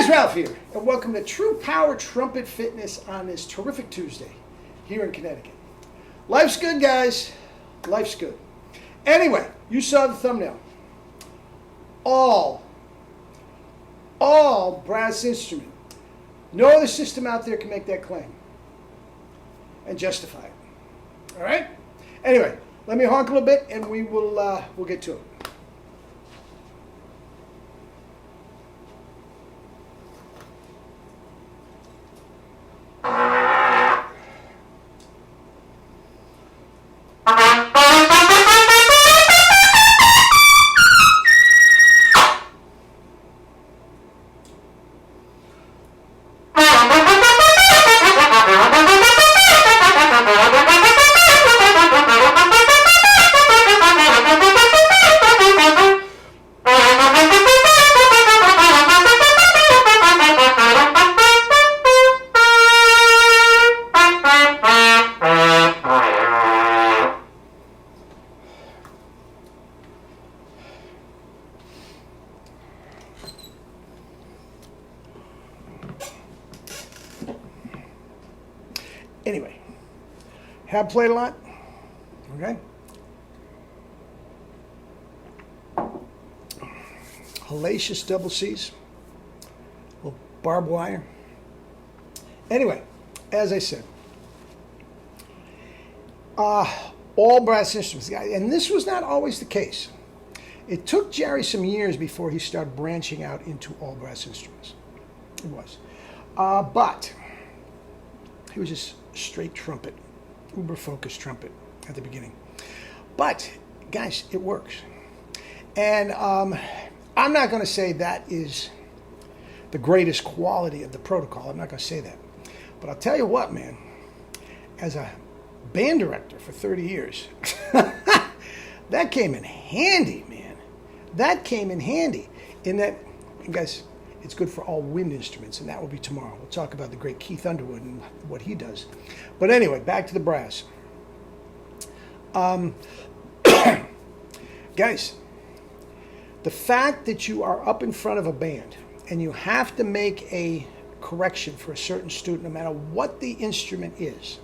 guys, Ralph here, and welcome to True Power Trumpet Fitness on this terrific Tuesday here in Connecticut. Life's good, guys. Life's good. Anyway, you saw the thumbnail. All brass instrument. No other system out there can make that claim and justify it. All right? Anyway, let me honk a little bit, and we'll get to it. Anyway, have played a lot, okay? Hellacious double C's, little barbed wire. Anyway, as I said, all brass instruments, and this was not always the case. It took Jerry some years before he started branching out into all brass instruments. It was. But he was just straight trumpet, uber-focused trumpet at the beginning. But, guys, it works. And I'm not going to say that is the greatest quality of the protocol. I'm not going to say that. But I'll tell you what, man, as a band director for 30 years, that came in handy, man. That came in handy in that, and guys, it's good for all wind instruments, and that will be tomorrow. We'll talk about the great Keith Underwood and what he does. But anyway, back to the brass. Guys, the fact that you are up in front of a band and you have to make a correction for a certain student, no matter what the instrument is,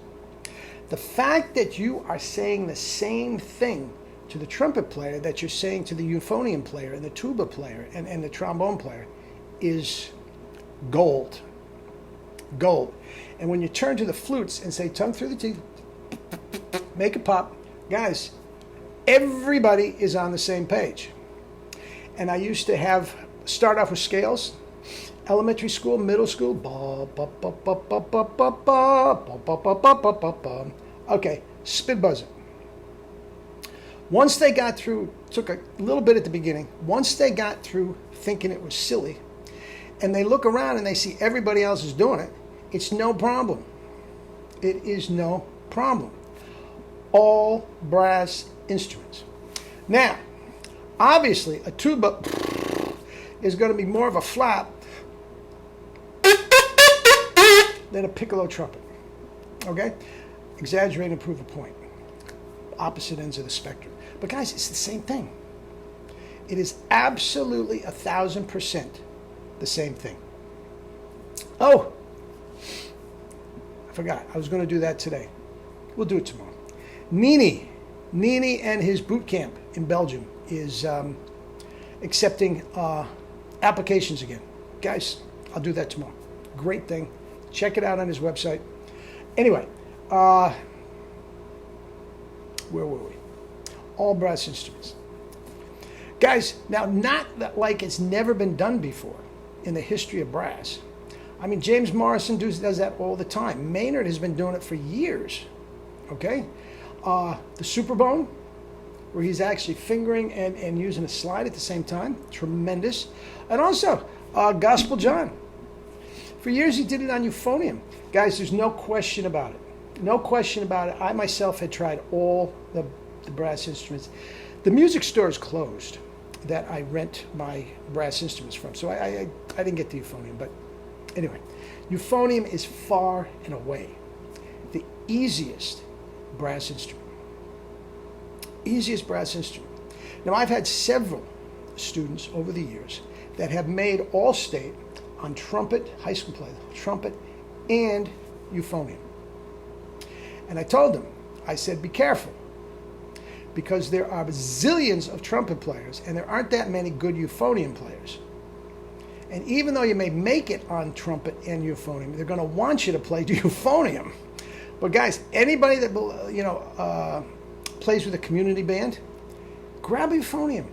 the fact that you are saying the same thing to the trumpet player that you're saying to the euphonium player and the tuba player and the trombone player is gold. Gold. And when you turn to the flutes and say tongue through the teeth, make it pop, guys, everybody is on the same page. And I used to start off with scales, elementary school, middle school, okay, spit buzzing. Once they got through, took a little bit at the beginning, once they got through thinking it was silly, and they look around and they see everybody else is doing it, it's no problem. It is no problem. All brass instruments. Now, obviously, a tuba is going to be more of a flap than a piccolo trumpet. Okay? Exaggerate and prove a point. Opposite ends of the spectrum. But guys, it's the same thing. It is absolutely 1,000% the same thing. Oh, I forgot. I was going to do that today. We'll do it tomorrow. Nini and his boot camp in Belgium is accepting applications again. Guys, I'll do that tomorrow. Great thing. Check it out on his website. Anyway, where were we? All brass instruments. Guys, now not that like it's never been done before in the history of brass. I mean, James Morrison does that all the time. Maynard has been doing it for years. Okay? The Superbone, where he's actually fingering and using a slide at the same time. Tremendous. And also, Gospel John. For years he did it on euphonium. Guys, there's no question about it. No question about it. I myself had tried all the brass instruments. The music store is closed that I rent my brass instruments from. So I didn't get the euphonium. But anyway, euphonium is far and away the easiest brass instrument. Easiest brass instrument. Now, I've had several students over the years that have made All-State on trumpet, high school players, trumpet, and euphonium. And I told them, I said, be careful, because there are zillions of trumpet players, and there aren't that many good euphonium players. And even though you may make it on trumpet and euphonium, they're going to want you to play euphonium. But guys, anybody that plays with a community band, grab a euphonium,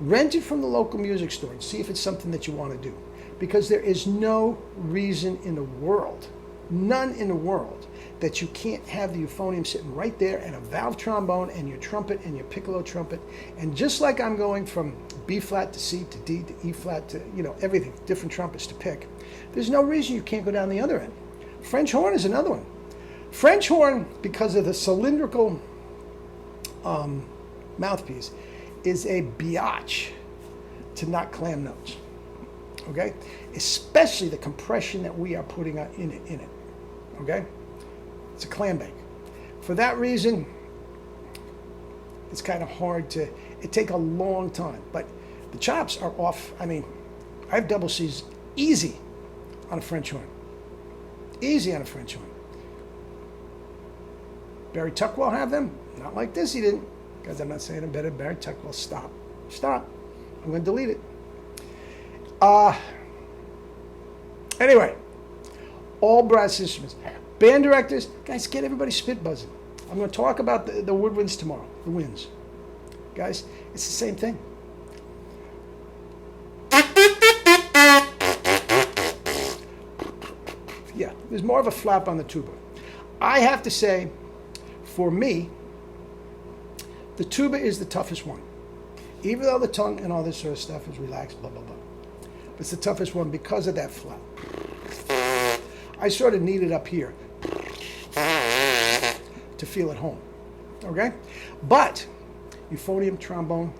rent it from the local music store, and see if it's something that you want to do. Because there is no reason in the world, none in the world, that you can't have the euphonium sitting right there, and a valve trombone and your trumpet and your piccolo trumpet. And just like I'm going from B flat to C to D to E flat to, everything, different trumpets to pick, there's no reason you can't go down the other end. French horn is another one. French horn, because of the cylindrical mouthpiece, is a biatch to not clam notes. Okay? Especially the compression that we are putting in it. Okay? It's a clam bank. For that reason, it's kind of hard to, it takes a long time. But the chops are off. I mean, I have double C's easy on a French horn. Easy on a French horn. Barry Tuckwell have them? Not like this, he didn't. Because I'm not saying I'm better. Barry Tuckwell, stop. Stop. I'm going to delete it. Anyway, all brass instruments. Band directors, guys, get everybody spit buzzing. I'm going to talk about the Woodwinds tomorrow, the winds. Guys, it's the same thing. Yeah, there's more of a flap on the tuba. I have to say, for me, the tuba is the toughest one. Even though the tongue and all this sort of stuff is relaxed, blah, blah, blah. But it's the toughest one because of that flap. I sort of need it up here to feel at home. Okay? But euphonium, trombone,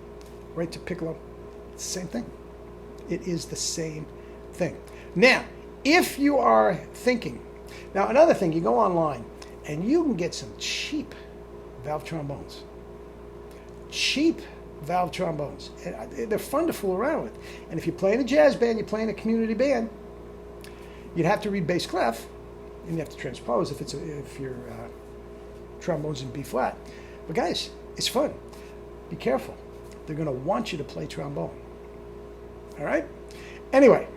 right to piccolo, it's the same thing. It is the same thing. Now, if you are thinking, now another thing, you go online and you can get some cheap valve trombones. Cheap valve trombones. And they're fun to fool around with. And if you're playing a jazz band, you're playing a community band, you'd have to read bass clef, and you have to transpose if your trombone's in B flat. But guys, it's fun. Be careful. They're going to want you to play trombone. All right? Anyway,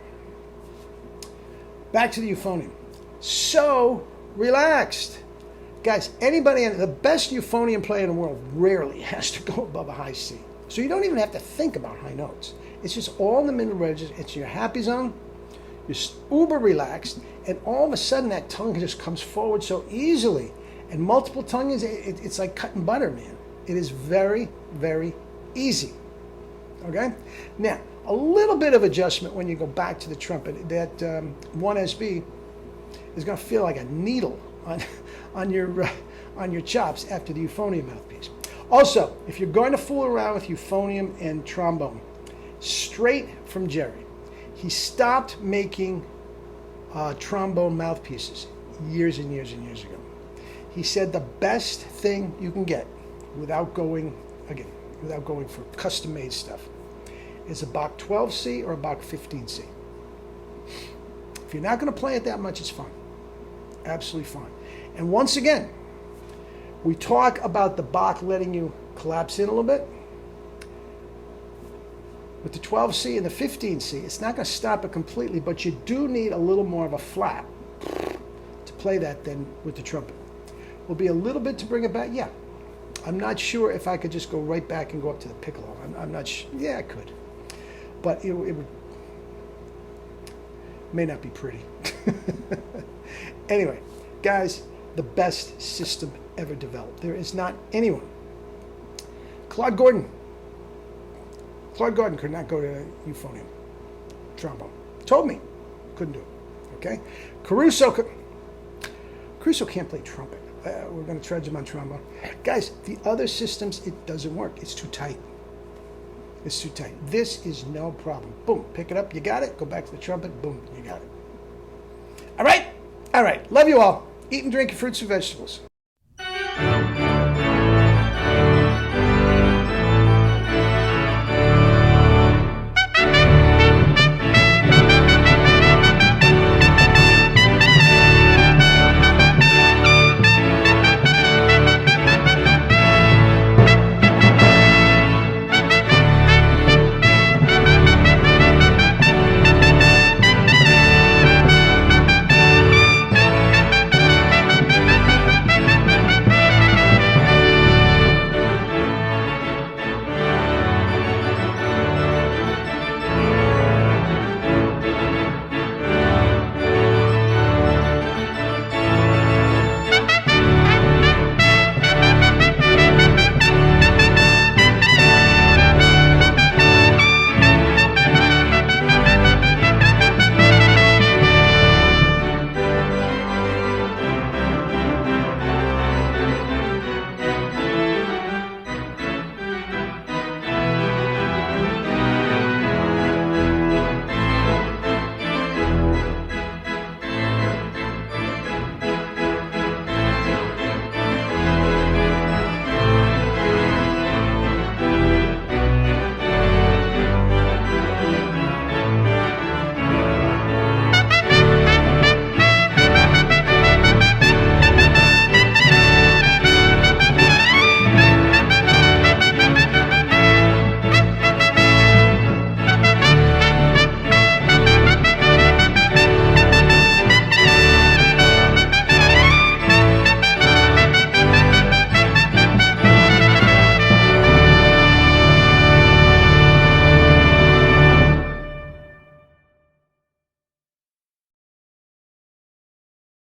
back to the euphonium. So relaxed. Guys, the best euphonium player in the world rarely has to go above a high C. So you don't even have to think about high notes. It's just all in the middle registers. It's your happy zone. You're uber relaxed, and all of a sudden that tongue just comes forward so easily. And multiple tongues, it's like cutting butter, man. It is very, very easy. Okay? Now, a little bit of adjustment when you go back to the trumpet. That 1SB is going to feel like a needle on your chops after the euphonium mouthpiece. Also, if you're going to fool around with euphonium and trombone, straight from Jerry, he stopped making trombone mouthpieces years and years and years ago. He said the best thing you can get without going for custom-made stuff is a Bach 12C or a Bach 15C. If you're not going to play it that much, it's fine. Absolutely fine. And once again, we talk about the Bach letting you collapse in a little bit. With the 12C and the 15C, it's not going to stop it completely, but you do need a little more of a flap to play that than with the trumpet. Will be a little bit to bring it back? Yeah. I'm not sure if I could just go right back and go up to the piccolo. I'm not sure. Yeah, I could. But it would may not be pretty. Anyway, guys, the best system ever developed. There is not anyone. Claude Gordon could not go to euphonium, trombone. Told me, couldn't do it. Okay, Caruso can't play trumpet. We're going to trudge him on trombone. Guys, the other systems, it doesn't work. It's too tight. It's too tight. This is no problem. Boom, pick it up. You got it. Go back to the trumpet. Boom, you got it. All right. All right. Love you all. Eat and drink your fruits and vegetables.